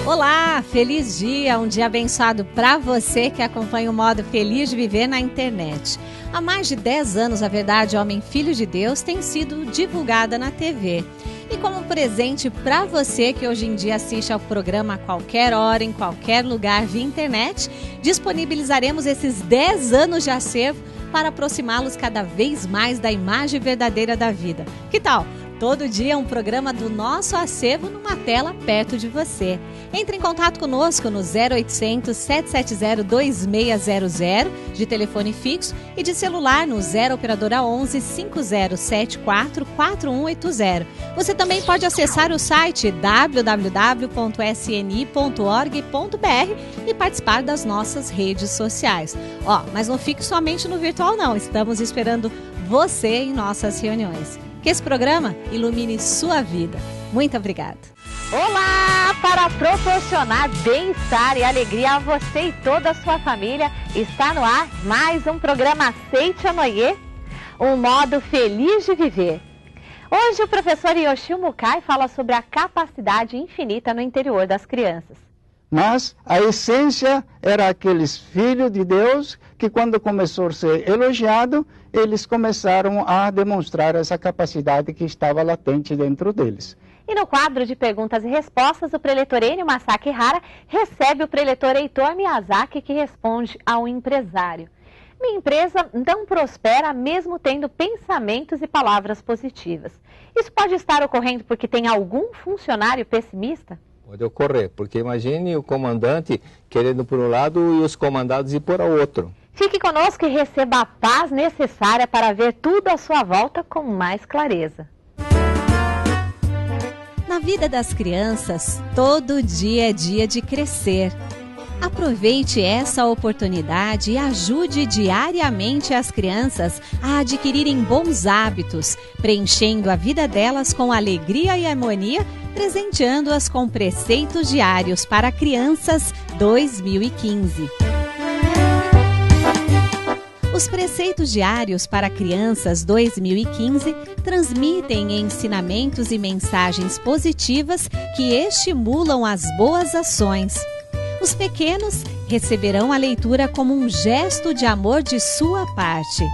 Olá, feliz dia, um dia abençoado para você que acompanha o modo Feliz de Viver na internet. Há mais de 10 anos, a Verdade Homem Filho de Deus tem sido divulgada na TV. E como presente para você que hoje em dia assiste ao programa a qualquer hora, em qualquer lugar via internet, disponibilizaremos esses 10 anos de acervo para aproximá-los cada vez mais da imagem verdadeira da vida. Que tal? Todo dia um programa do nosso acervo numa tela perto de você. Entre em contato conosco no 0800 770 2600 de telefone fixo e de celular no 0 operadora 11 5074 4180. Você também pode acessar o site www.sni.org.br e participar das nossas redes sociais. Mas não fique somente no virtual não, estamos esperando você em nossas reuniões. Que esse programa ilumine sua vida. Muito obrigada. Olá! Para proporcionar bem-estar e alegria a você e toda a sua família, está no ar mais um programa Seitio Noye, um modo feliz de viver. Hoje o professor Yoshio Mukai fala sobre a capacidade infinita no interior das crianças. Mas a essência era aqueles filhos de Deus que quando começou a ser elogiado, eles começaram a demonstrar essa capacidade que estava latente dentro deles. E no quadro de perguntas e respostas, o preletor Enio Masaki Hara recebe o preletor Heitor Miyazaki, que responde ao empresário. Minha empresa não prospera mesmo tendo pensamentos e palavras positivas. Isso pode estar ocorrendo porque tem algum funcionário pessimista? Pode ocorrer, porque imagine o comandante querendo por um lado e os comandados ir por outro. Fique conosco e receba a paz necessária para ver tudo à sua volta com mais clareza. Na vida das crianças, todo dia é dia de crescer. Aproveite essa oportunidade e ajude diariamente as crianças a adquirirem bons hábitos, preenchendo a vida delas com alegria e harmonia, presenteando-as com preceitos diários para crianças 2015. Os preceitos diários para crianças 2015 transmitem ensinamentos e mensagens positivas que estimulam as boas ações. Os pequenos receberão a leitura como um gesto de amor de sua parte.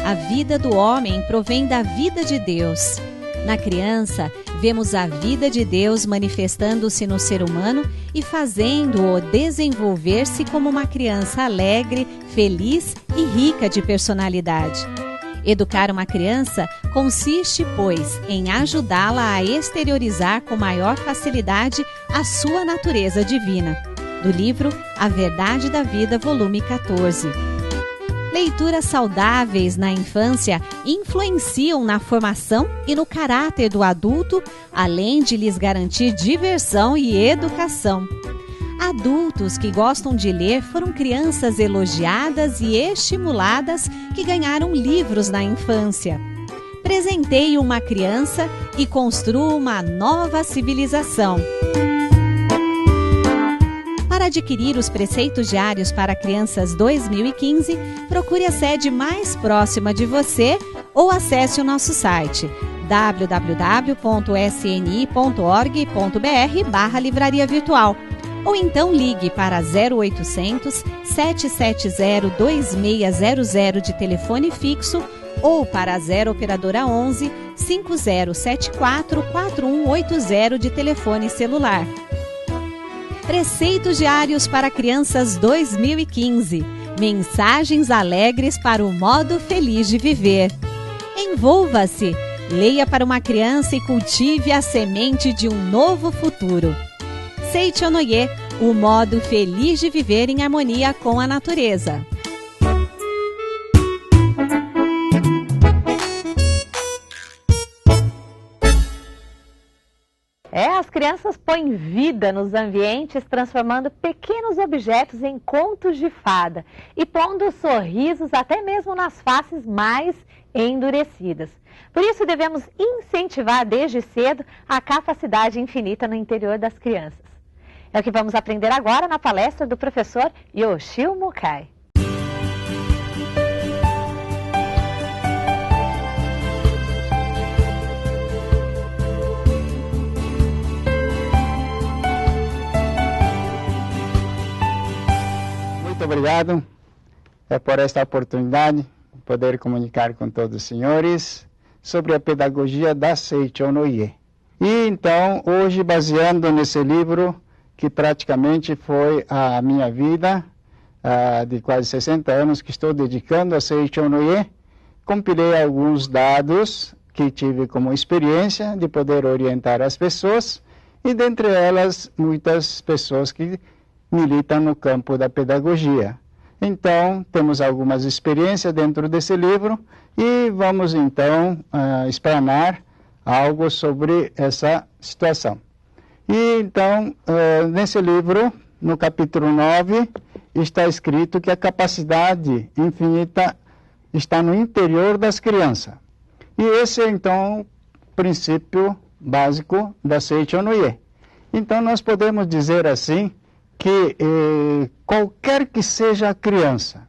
A vida do homem provém da vida de Deus. Na criança, vemos a vida de Deus manifestando-se no ser humano e fazendo-o desenvolver-se como uma criança alegre, feliz e rica de personalidade. Educar uma criança consiste, pois, em ajudá-la a exteriorizar com maior facilidade a sua natureza divina. Do livro A Verdade da Vida, volume 14. Leituras saudáveis na infância influenciam na formação e no caráter do adulto, além de lhes garantir diversão e educação. Adultos que gostam de ler foram crianças elogiadas e estimuladas que ganharam livros na infância. Presenteie uma criança e construa uma nova civilização. Para adquirir os preceitos diários para crianças 2015, procure a sede mais próxima de você ou acesse o nosso site www.sni.org.br/livraria virtual. Ou então ligue para 0800 770 2600 de telefone fixo ou para 0 operadora 11 5074 4180 de telefone celular. Preceitos diários para crianças 2015. Mensagens alegres para o modo feliz de viver. Envolva-se, leia para uma criança e cultive a semente de um novo futuro. Seitio Noye, o modo feliz de viver em harmonia com a natureza. As crianças põem vida nos ambientes, transformando pequenos objetos em contos de fada e pondo sorrisos até mesmo nas faces mais endurecidas. Por isso devemos incentivar desde cedo a capacidade infinita no interior das crianças. É o que vamos aprender agora na palestra do professor Yoshio Mukai. obrigado por esta oportunidade de poder comunicar com todos os senhores sobre a pedagogia da Seicho no Ie. E então, hoje, baseando nesse livro, que praticamente foi a minha vida, de quase 60 anos que estou dedicando a Seicho no Ie, compilei alguns dados que tive como experiência de poder orientar as pessoas, e dentre elas, muitas pessoas que militam no campo da pedagogia. Então, temos algumas experiências dentro desse livro e vamos então explanar algo sobre essa situação. E então, nesse livro, no capítulo 9, está escrito que a capacidade infinita está no interior das crianças. E esse é então o princípio básico da Seicho no Ie. Então, nós podemos dizer assim, que qualquer que seja a criança,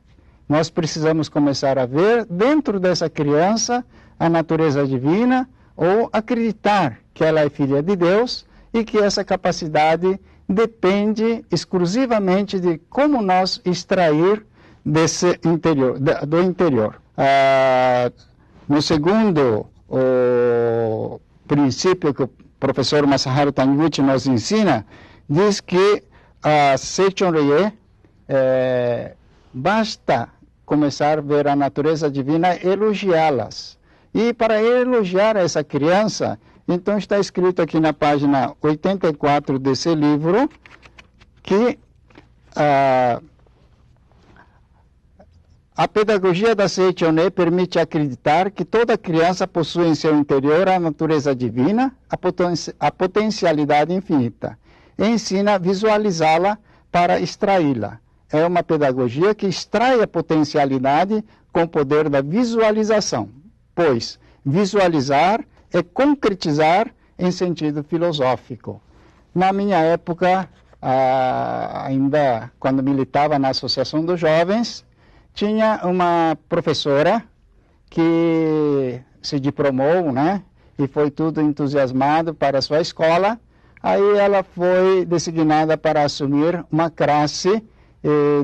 nós precisamos começar a ver dentro dessa criança a natureza divina ou acreditar que ela é filha de Deus e que essa capacidade depende exclusivamente de como nós extrair desse interior, do interior. No segundo o princípio que o professor Masaharu Taniguchi nos ensina, diz que a Seicho no Ie, basta começar a ver a natureza divina, elogiá-las. E para elogiar essa criança, então está escrito aqui na página 84 desse livro, que a pedagogia da Seicho no Ie permite acreditar que toda criança possui em seu interior a natureza divina, a potencialidade infinita. E ensina a visualizá-la para extraí-la. É uma pedagogia que extrai a potencialidade com o poder da visualização, pois visualizar é concretizar em sentido filosófico. Na minha época, ainda quando militava na Associação dos Jovens, tinha uma professora que se diplomou, né, e foi tudo entusiasmado para a sua escola. Aí ela foi designada para assumir uma classe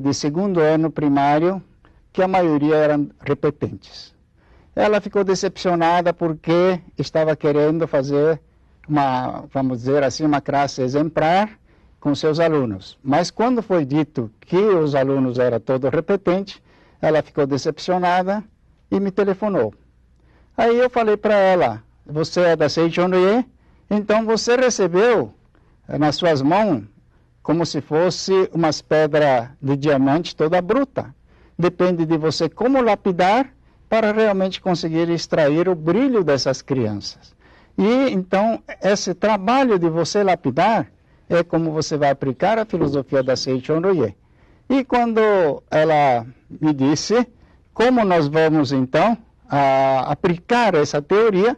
de segundo ano primário, que a maioria eram repetentes. Ela ficou decepcionada porque estava querendo fazer vamos dizer assim, uma classe exemplar com seus alunos. Mas quando foi dito que os alunos eram todos repetentes, ela ficou decepcionada e me telefonou. Aí eu falei para ela, você é da Seicho no Ie? Então você recebeu nas suas mãos como se fosse umas pedras de diamante toda bruta. Depende de você como lapidar para realmente conseguir extrair o brilho dessas crianças. E então esse trabalho de você lapidar é como você vai aplicar a filosofia da Seicho no Ie. E quando ela me disse como nós vamos então aplicar essa teoria,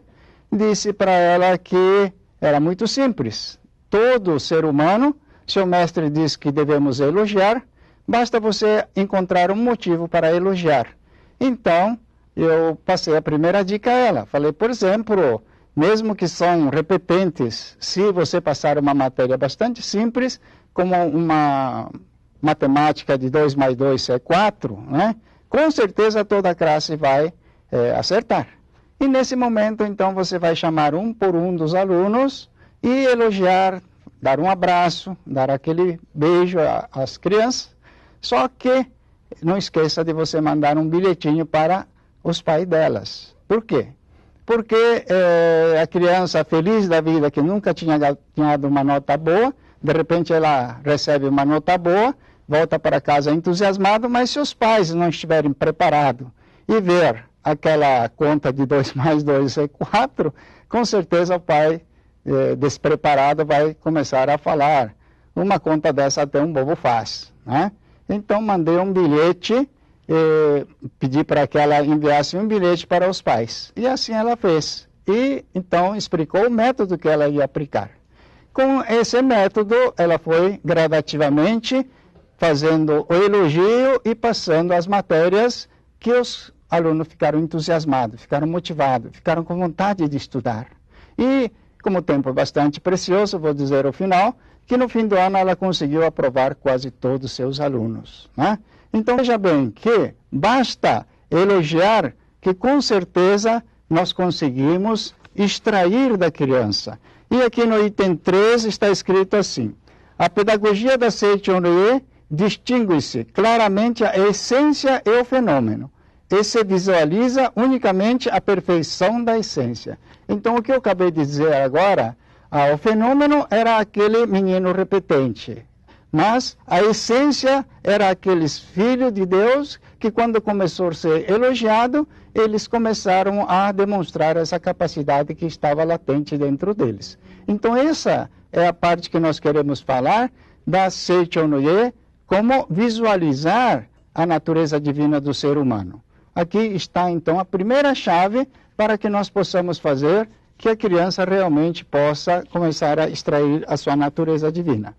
disse para ela que era muito simples. Todo ser humano, seu mestre diz que devemos elogiar, basta você encontrar um motivo para elogiar. Então, eu passei a primeira dica a ela. Falei, por exemplo, mesmo que são repetentes, se você passar uma matéria bastante simples, como uma matemática de 2 mais 2 é 4, né? Com certeza toda a classe vai acertar. E nesse momento, então, você vai chamar um por um dos alunos e elogiar, dar um abraço, dar aquele beijo às crianças. Só que não esqueça de você mandar um bilhetinho para os pais delas. Por quê? Porque a criança feliz da vida, que nunca tinha ganhado uma nota boa, de repente ela recebe uma nota boa, volta para casa entusiasmado, mas se os pais não estiverem preparados e ver aquela conta de 2 mais 2 é 4, com certeza o pai despreparado vai começar a falar, uma conta dessa até um bobo faz, né? Então mandei um bilhete, pedi para que ela enviasse um bilhete para os pais, e assim ela fez, e então explicou o método que ela ia aplicar. Com esse método ela foi gradativamente fazendo o elogio e passando as matérias que os alunos ficaram entusiasmados, ficaram motivados, ficaram com vontade de estudar. E como o tempo é bastante precioso, vou dizer ao final, que no fim do ano ela conseguiu aprovar quase todos os seus alunos, né? Então veja bem que basta elogiar que com certeza nós conseguimos extrair da criança. E aqui no item 3 está escrito assim: a pedagogia da Seichonoye distingue-se claramente a essência e o fenômeno, e se visualiza unicamente a perfeição da essência. Então o que eu acabei de dizer agora, o fenômeno era aquele menino repetente, mas a essência era aqueles filhos de Deus que quando começou a ser elogiado, eles começaram a demonstrar essa capacidade que estava latente dentro deles. Então essa é a parte que nós queremos falar da Seichonoye, como visualizar a natureza divina do ser humano. Aqui está então a primeira chave para que nós possamos fazer que a criança realmente possa começar a extrair a sua natureza divina.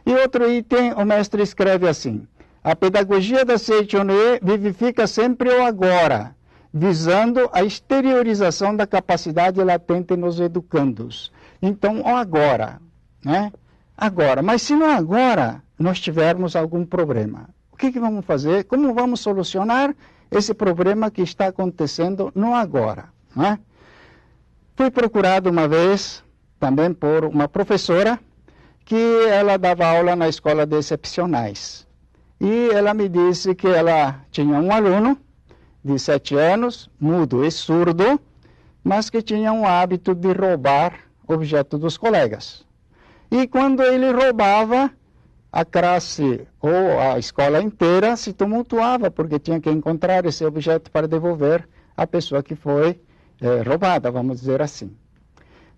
E outro item, o mestre escreve assim: a pedagogia da Seichonoye vivifica sempre o agora, visando a exteriorização da capacidade latente nos educandos. Então, o agora, né? Agora. Mas se no agora nós tivermos algum problema, o que vamos fazer? Como vamos solucionar esse problema que está acontecendo no agora, né? Fui procurado uma vez também por uma professora que ela dava aula na escola de excepcionais. E ela me disse que ela tinha um aluno de 7 anos, mudo e surdo, mas que tinha um hábito de roubar objetos dos colegas. E quando ele roubava, a classe ou a escola inteira se tumultuava, porque tinha que encontrar esse objeto para devolver à pessoa que foi roubada, vamos dizer assim.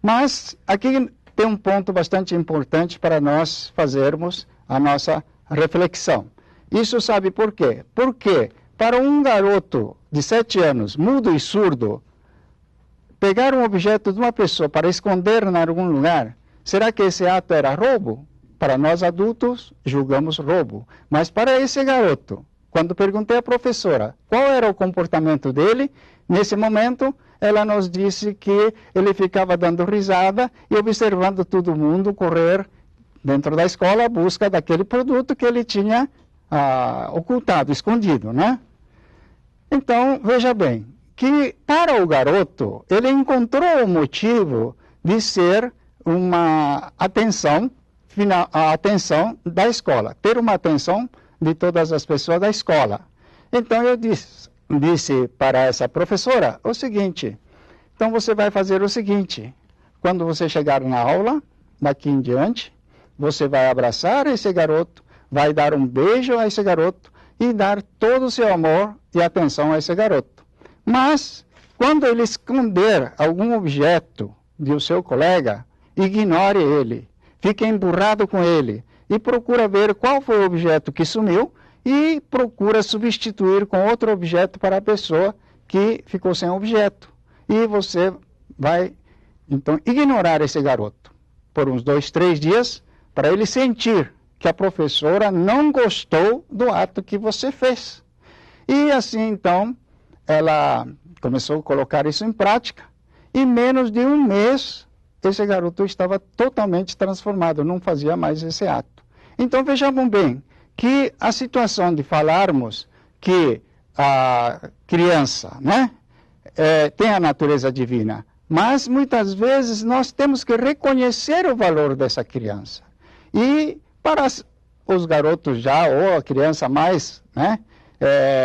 Mas aqui tem um ponto bastante importante para nós fazermos a nossa reflexão. Isso sabe por quê? Porque para um garoto de 7 anos, mudo e surdo, pegar um objeto de uma pessoa para esconder em algum lugar, será que esse ato era roubo? Para nós adultos, julgamos roubo. Mas para esse garoto, quando perguntei à professora qual era o comportamento dele, nesse momento, ela nos disse que ele ficava dando risada e observando todo mundo correr dentro da escola à busca daquele produto que ele tinha ocultado, escondido, né? Então, veja bem, que para o garoto, ele encontrou o motivo de ser uma atenção, a atenção da escola, ter uma atenção de todas as pessoas da escola. Então eu disse para essa professora o seguinte: então você vai fazer o seguinte, quando você chegar na aula, daqui em diante, você vai abraçar esse garoto, vai dar um beijo a esse garoto e dar todo o seu amor e atenção a esse garoto. Mas, quando ele esconder algum objeto do seu colega, ignore ele, fique emburrado com ele e procura ver qual foi o objeto que sumiu e procura substituir com outro objeto para a pessoa que ficou sem objeto. E você vai, então, ignorar esse garoto por uns 2, 3 dias para ele sentir que a professora não gostou do ato que você fez. E assim, então, ela começou a colocar isso em prática e em menos de um mês esse garoto estava totalmente transformado, não fazia mais esse ato. Então vejam bem que a situação de falarmos que a criança, né, tem a natureza divina, mas muitas vezes nós temos que reconhecer o valor dessa criança. E para os garotos já, ou a criança mais, né,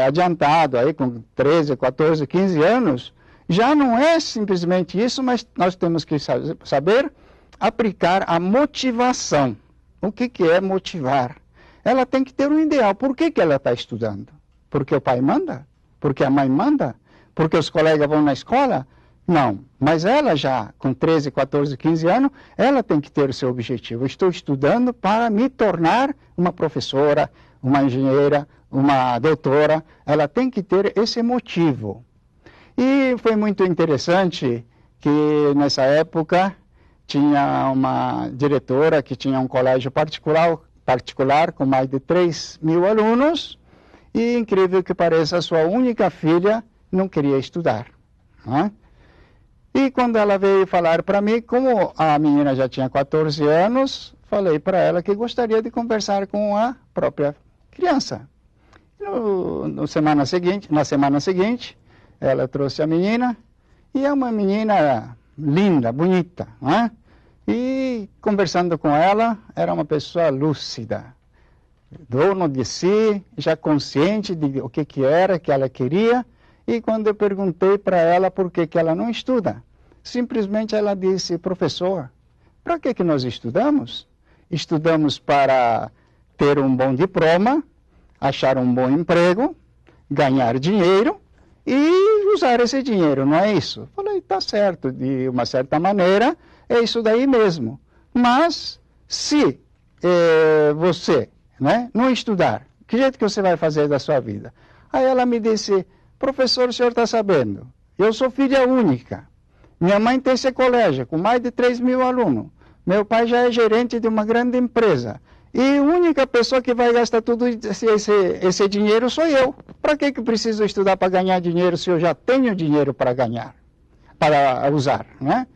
adiantado, aí com 13, 14, 15 anos, já não é simplesmente isso, mas nós temos que saber aplicar a motivação. O que é motivar? Ela tem que ter um ideal. Por que ela está estudando? Porque o pai manda? Porque a mãe manda? Porque os colegas vão na escola? Não. Mas ela já, com 13, 14, 15 anos, ela tem que ter o seu objetivo. Eu estou estudando para me tornar uma professora, uma engenheira, uma doutora. Ela tem que ter esse motivo. E foi muito interessante que nessa época tinha uma diretora que tinha um colégio particular com mais de 3.000 alunos e, incrível que pareça, a sua única filha não queria estudar, né? E quando ela veio falar para mim, como a menina já tinha 14 anos, falei para ela que gostaria de conversar com a própria criança. Na semana seguinte, ela trouxe a menina, e é uma menina linda, bonita, né? E conversando com ela, era uma pessoa lúcida, dono de si, já consciente de o que era que ela queria. E quando eu perguntei para ela por que ela não estuda, simplesmente ela disse: professor, para que nós estudamos? Estudamos para ter um bom diploma, achar um bom emprego, ganhar dinheiro e usar esse dinheiro, não é isso? Falei, tá certo, de uma certa maneira, é isso daí mesmo. Mas, se você, né, não estudar, que jeito que você vai fazer da sua vida? Aí ela me disse: professor, o senhor está sabendo, eu sou filha única. Minha mãe tem esse colégio com mais de 3.000 alunos. Meu pai já é gerente de uma grande empresa. E a única pessoa que vai gastar tudo esse dinheiro sou eu. Para que preciso estudar para ganhar dinheiro se eu já tenho dinheiro para ganhar, para usar, né?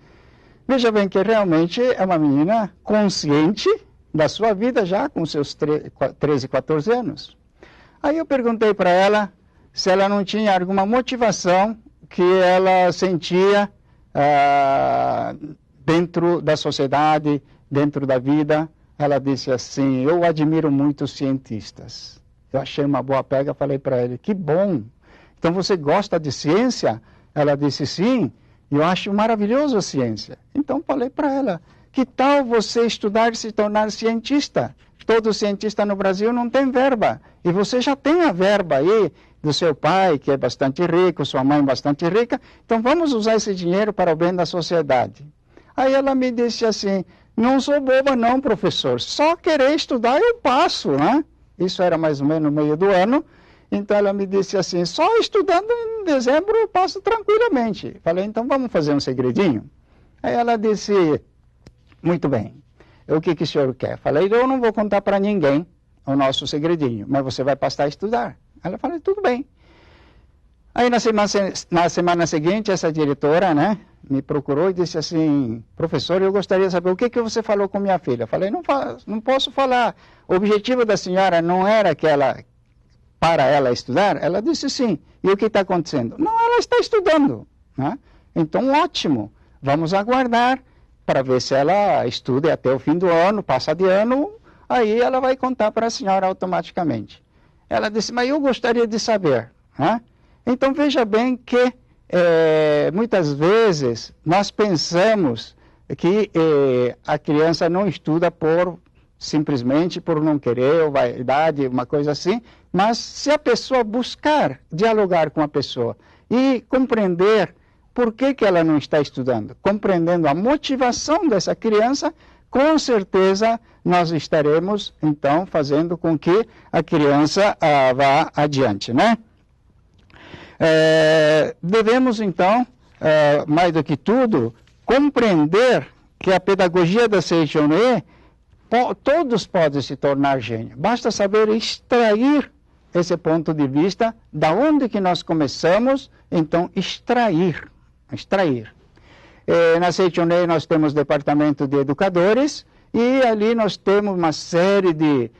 Veja bem que realmente é uma menina consciente da sua vida já com seus 13, 14 anos. Aí eu perguntei para ela se ela não tinha alguma motivação que ela sentia dentro da sociedade, dentro da vida. Ela disse assim: eu admiro muito os cientistas. Eu achei uma boa pega, falei para ele: que bom, então você gosta de ciência? Ela disse: sim, eu acho maravilhoso a ciência. Então falei para ela: que tal você estudar e se tornar cientista? Todo cientista no Brasil não tem verba, e você já tem a verba aí do seu pai, que é bastante rico, sua mãe bastante rica, então vamos usar esse dinheiro para o bem da sociedade. Aí ela me disse assim: não sou boba não, professor, só querer estudar eu passo, né? Isso era mais ou menos no meio do ano. Então ela me disse assim: só estudando em dezembro eu passo tranquilamente. Falei: então vamos fazer um segredinho? Aí ela disse: muito bem, o que o senhor quer? Falei: eu não vou contar para ninguém o nosso segredinho, mas você vai passar a estudar. Ela falou: tudo bem. Aí na semana seguinte, essa diretora, né, me procurou e disse assim: professor, eu gostaria de saber o que você falou com minha filha. Falei: não posso falar. O objetivo da senhora não era para ela estudar? Ela disse: sim. E o que está acontecendo? Não, ela está estudando, né? Então, ótimo. Vamos aguardar para ver se ela estuda até o fim do ano, passa de ano, aí ela vai contar para a senhora automaticamente. Ela disse: mas eu gostaria de saber, né? Então, veja bem que muitas vezes nós pensamos que a criança não estuda simplesmente por não querer, ou vaidade, uma coisa assim, mas se a pessoa buscar dialogar com a pessoa e compreender por que ela não está estudando, compreendendo a motivação dessa criança, com certeza nós estaremos, então, fazendo com que a criança vá adiante, né? Devemos, então, mais do que tudo, compreender que a pedagogia da Seichoné, todos podem se tornar gênio. Basta saber extrair esse ponto de vista, da onde que nós começamos, então, extrair. Na Seichoné nós temos departamento de educadores, e ali nós temos uma série de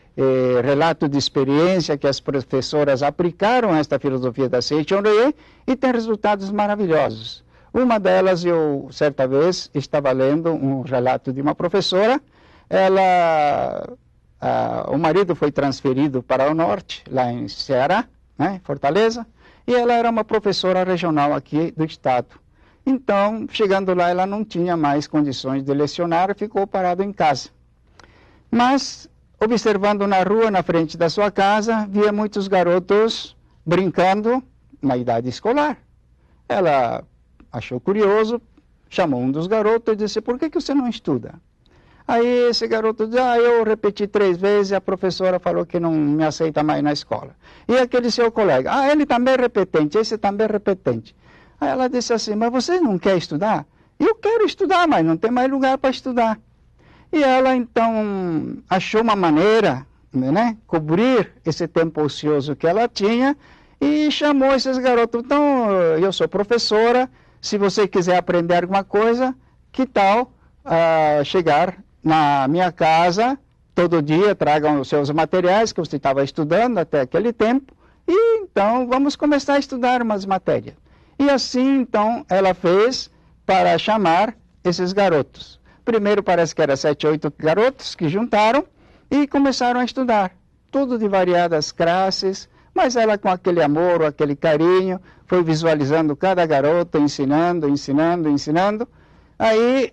relatos de experiência que as professoras aplicaram esta filosofia da Seichoné e tem resultados maravilhosos. Uma delas, eu certa vez estava lendo um relato de uma professora. O marido foi transferido para o norte, lá em Ceará, né, Fortaleza, e ela era uma professora regional aqui do estado. Então, chegando lá, ela não tinha mais condições de lecionar, ficou parada em casa. Mas, observando na rua, na frente da sua casa, via muitos garotos brincando na idade escolar. Ela achou curioso, chamou um dos garotos e disse: por que você não estuda? Aí esse garoto disse: eu repeti 3 vezes e a professora falou que não me aceita mais na escola. E aquele seu colega: ele também é repetente, esse também é repetente. Aí ela disse assim: mas você não quer estudar? Eu quero estudar, mas não tem mais lugar para estudar. E ela então achou uma maneira, né, cobrir esse tempo ocioso que ela tinha e chamou esses garotos: então, eu sou professora, se você quiser aprender alguma coisa, que tal chegar na minha casa todo dia, tragam os seus materiais que você estava estudando até aquele tempo, E então vamos começar a estudar umas matérias. E assim então ela fez para chamar esses garotos. Primeiro parece que era 7, 8 garotos que juntaram e começaram a estudar. Tudo de variadas classes, mas ela com aquele amor, aquele carinho, foi visualizando cada garoto, ensinando. Aí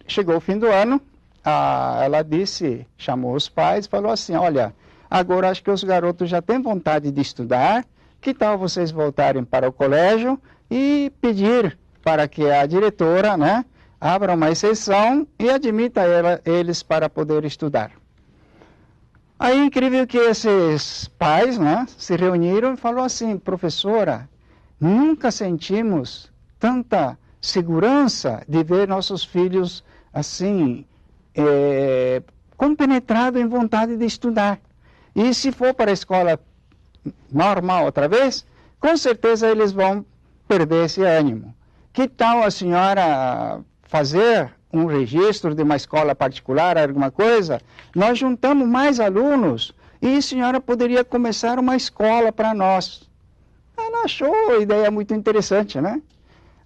chegou o fim do ano, ela disse, chamou os pais, falou assim, olha, agora acho que os garotos já têm vontade de estudar, que tal vocês voltarem para o colégio e pedir para que a diretora, né, abra uma exceção e admita eles para poder estudar. Aí, incrível que esses pais, né, se reuniram e falaram assim, professora, nunca sentimos tanta segurança de ver nossos filhos assim, compenetrados em vontade de estudar. E se for para a escola normal outra vez, com certeza eles vão perder esse ânimo. Que tal a senhora fazer um registro de uma escola particular, alguma coisa? Nós juntamos mais alunos e a senhora poderia começar uma escola para nós. Ela achou a ideia muito interessante, né?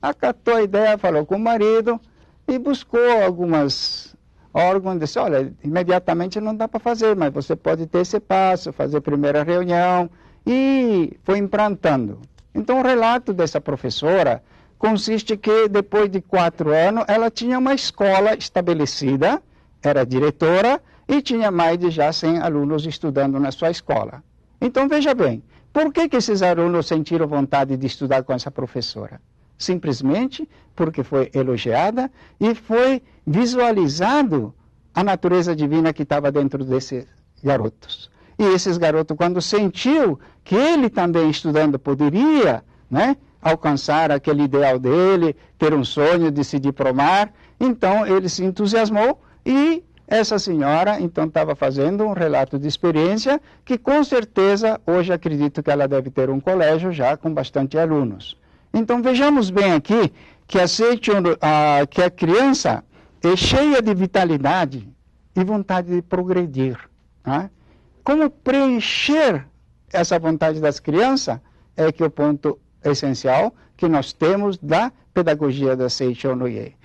Acatou a ideia, falou com o marido e buscou algumas órgãos, disse, olha, imediatamente não dá para fazer, mas você pode ter esse passo, fazer a primeira reunião, e foi implantando. Então o relato dessa professora consiste que depois de 4 anos ela tinha uma escola estabelecida, era diretora e tinha mais de já 100 alunos estudando na sua escola. Então veja bem, por que esses alunos sentiram vontade de estudar com essa professora? Simplesmente porque foi elogiada e foi visualizado a natureza divina que estava dentro desses garotos. E esses garotos, quando sentiu que ele também estudando poderia, né, alcançar aquele ideal dele, ter um sonho de se diplomar, então ele se entusiasmou e essa senhora então estava fazendo um relato de experiência que com certeza hoje acredito que ela deve ter um colégio já com bastante alunos. Então vejamos bem aqui que que a criança é cheia de vitalidade e vontade de progredir. Né? Como preencher essa vontade das crianças é que o ponto essencial que nós temos da pedagogia da Seicho Noye.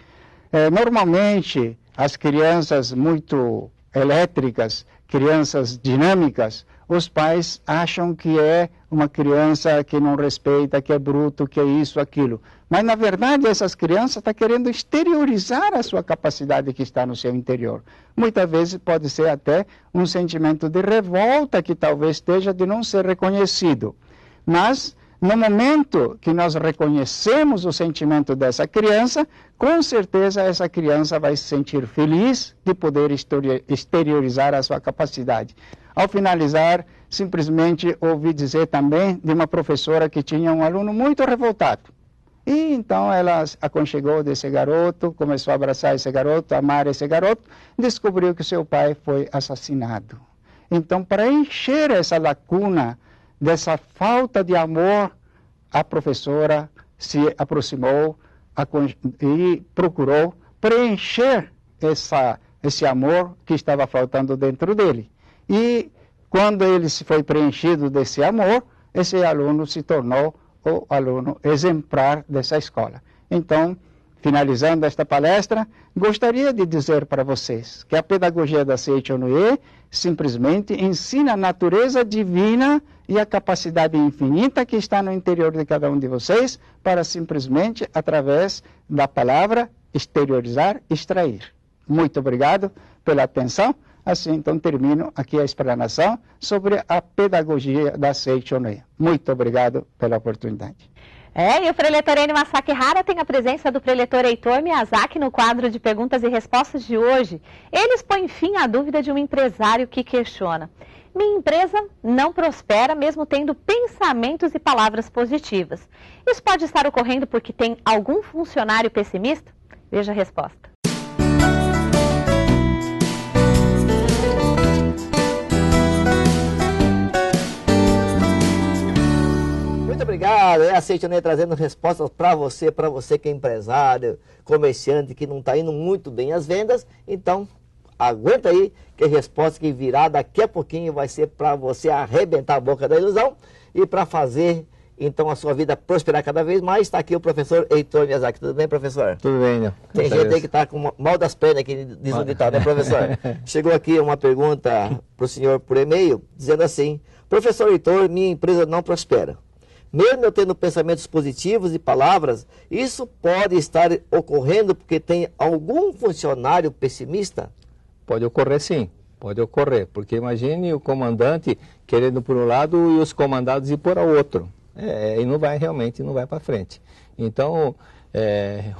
Normalmente, as crianças muito elétricas, crianças dinâmicas, os pais acham que é uma criança que não respeita, que é bruto, que é isso, aquilo. Mas, na verdade, essas crianças estão querendo exteriorizar a sua capacidade que está no seu interior. Muitas vezes pode ser até um sentimento de revolta que talvez esteja de não ser reconhecido. Mas, no momento que nós reconhecemos o sentimento dessa criança, com certeza essa criança vai se sentir feliz de poder exteriorizar a sua capacidade. Ao finalizar, simplesmente ouvi dizer também de uma professora que tinha um aluno muito revoltado. E então ela aconchegou desse garoto, começou a abraçar esse garoto, amar esse garoto, descobriu que seu pai foi assassinado. Então, para encher essa lacuna dessa falta de amor, a professora se aproximou e procurou preencher esse amor que estava faltando dentro dele. E quando ele se foi preenchido desse amor, esse aluno se tornou o aluno exemplar dessa escola. Então, finalizando esta palestra, gostaria de dizer para vocês que a pedagogia da Seicho Noye simplesmente ensina a natureza divina e a capacidade infinita que está no interior de cada um de vocês para simplesmente, através da palavra, exteriorizar, extrair. Muito obrigado pela atenção. Assim, então, termino aqui a explanação sobre a pedagogia da Seicho Noye. Muito obrigado pela oportunidade. E o preletor Eni Masaki Hara tem a presença do preletor Heitor Miyazaki no quadro de perguntas e respostas de hoje. Eles põem fim à dúvida de um empresário que questiona: minha empresa não prospera mesmo tendo pensamentos e palavras positivas. Isso pode estar ocorrendo porque tem algum funcionário pessimista? Veja a resposta. Muito obrigado, a Seicho Noye trazendo respostas para você que é empresário, comerciante, que não está indo muito bem as vendas. Então, aguenta aí, que a resposta que virá daqui a pouquinho vai ser para você arrebentar a boca da ilusão e para fazer então a sua vida prosperar cada vez mais. Está aqui o professor Heitor Miyazaki. Tudo bem, professor? Tudo bem, né? Tem gente aí que está com mal das pernas, que diz o ditado, né, professor? Chegou aqui uma pergunta para o senhor por e-mail, dizendo assim: professor Heitor, minha empresa não prospera. Mesmo eu tendo pensamentos positivos e palavras, isso pode estar ocorrendo porque tem algum funcionário pessimista? Pode ocorrer, sim. Pode ocorrer, porque imagine o comandante querendo por um lado e os comandados ir por outro. E realmente não vai para frente. Então,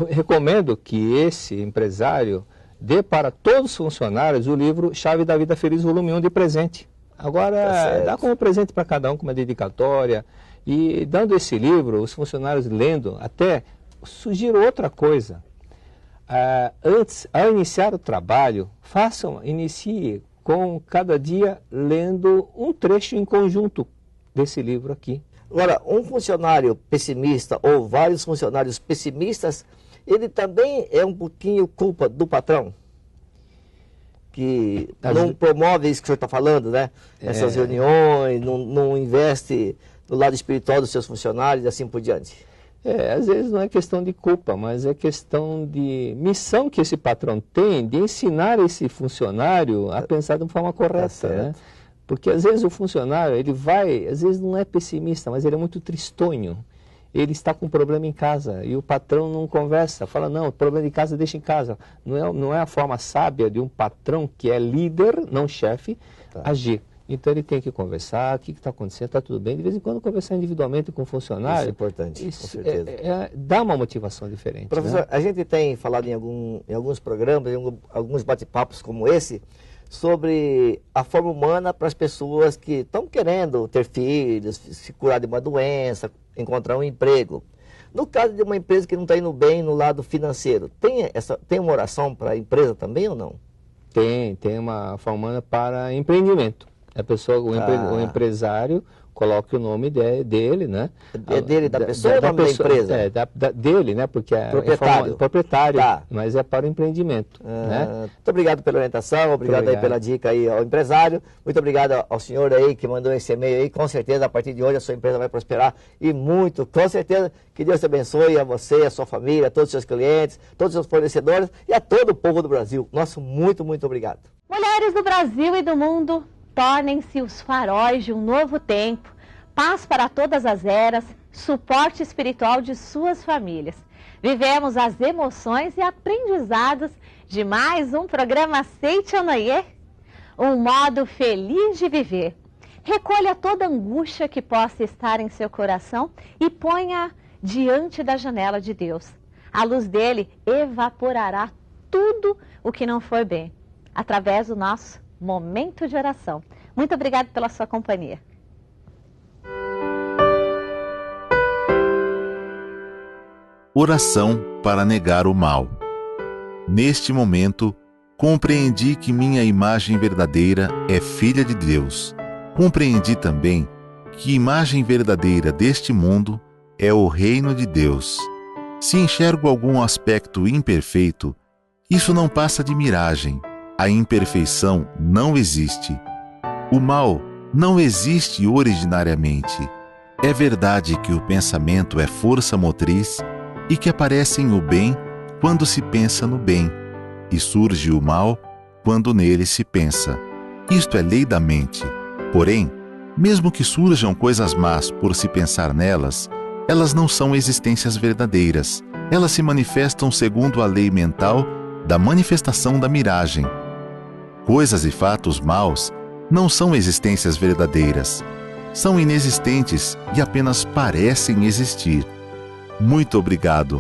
recomendo que esse empresário dê para todos os funcionários o livro Chave da Vida Feliz, volume 1 de presente. Agora, dá como presente para cada um, com uma dedicatória. E dando esse livro, os funcionários lendo, até sugiro outra coisa. Antes, ao iniciar o trabalho, inicie com cada dia lendo um trecho em conjunto desse livro aqui. Agora, um funcionário pessimista ou vários funcionários pessimistas, ele também é um pouquinho culpa do patrão? Que não promove isso que o senhor está falando, né? Essas reuniões, não investe no lado espiritual dos seus funcionários e assim por diante. Às vezes não é questão de culpa, mas é questão de missão que esse patrão tem de ensinar esse funcionário a pensar de uma forma correta, né? Porque às vezes o funcionário, às vezes não é pessimista, mas ele é muito tristonho. Ele está com um problema em casa e o patrão não conversa, fala, não, o problema de casa deixa em casa. Não é a forma sábia de um patrão que é líder, não chefe, agir. Então ele tem que conversar, o que está acontecendo, está tudo bem. De vez em quando conversar individualmente com o funcionário. Isso é importante, com certeza. Dá uma motivação diferente. Professor, né? A gente tem falado em alguns programas, em alguns bate-papos como esse, sobre a forma humana para as pessoas que estão querendo ter filhos, se curar de uma doença, encontrar um emprego. No caso de uma empresa que não está indo bem no lado financeiro, tem uma oração para a empresa também ou não? Tem uma forma humana para empreendimento. A pessoa, o empresário coloca o nome dele, né? É dele, da pessoa ou da empresa? Dele, né? Porque é proprietário, mas é para o empreendimento. Né? Muito obrigado pela orientação, obrigado aí pela dica aí ao empresário. Muito obrigado ao senhor aí que mandou esse e-mail aí. Com certeza, a partir de hoje, a sua empresa vai prosperar e muito. Com certeza, que Deus te abençoe a você, a sua família, a todos os seus clientes, todos os seus fornecedores e a todo o povo do Brasil. Nosso muito, muito obrigado. Mulheres do Brasil e do mundo, tornem-se os faróis de um novo tempo, paz para todas as eras, suporte espiritual de suas famílias. Vivemos as emoções e aprendizados de mais um programa Aceite ou Noie, um modo feliz de viver. Recolha toda angústia que possa estar em seu coração e ponha diante da janela de Deus. A luz dele evaporará tudo o que não for bem, através do nosso momento de oração. Muito obrigada pela sua companhia. Oração para negar o mal. Neste momento, compreendi que minha imagem verdadeira é filha de Deus. Compreendi também que a imagem verdadeira deste mundo é o reino de Deus. Se enxergo algum aspecto imperfeito, isso não passa de miragem. A imperfeição não existe. O mal não existe originariamente. É verdade que o pensamento é força motriz e que aparece o bem quando se pensa no bem, e surge o mal quando nele se pensa. Isto é lei da mente. Porém, mesmo que surjam coisas más por se pensar nelas, elas não são existências verdadeiras. Elas se manifestam segundo a lei mental da manifestação da miragem. Coisas e fatos maus não são existências verdadeiras. São inexistentes e apenas parecem existir. Muito obrigado.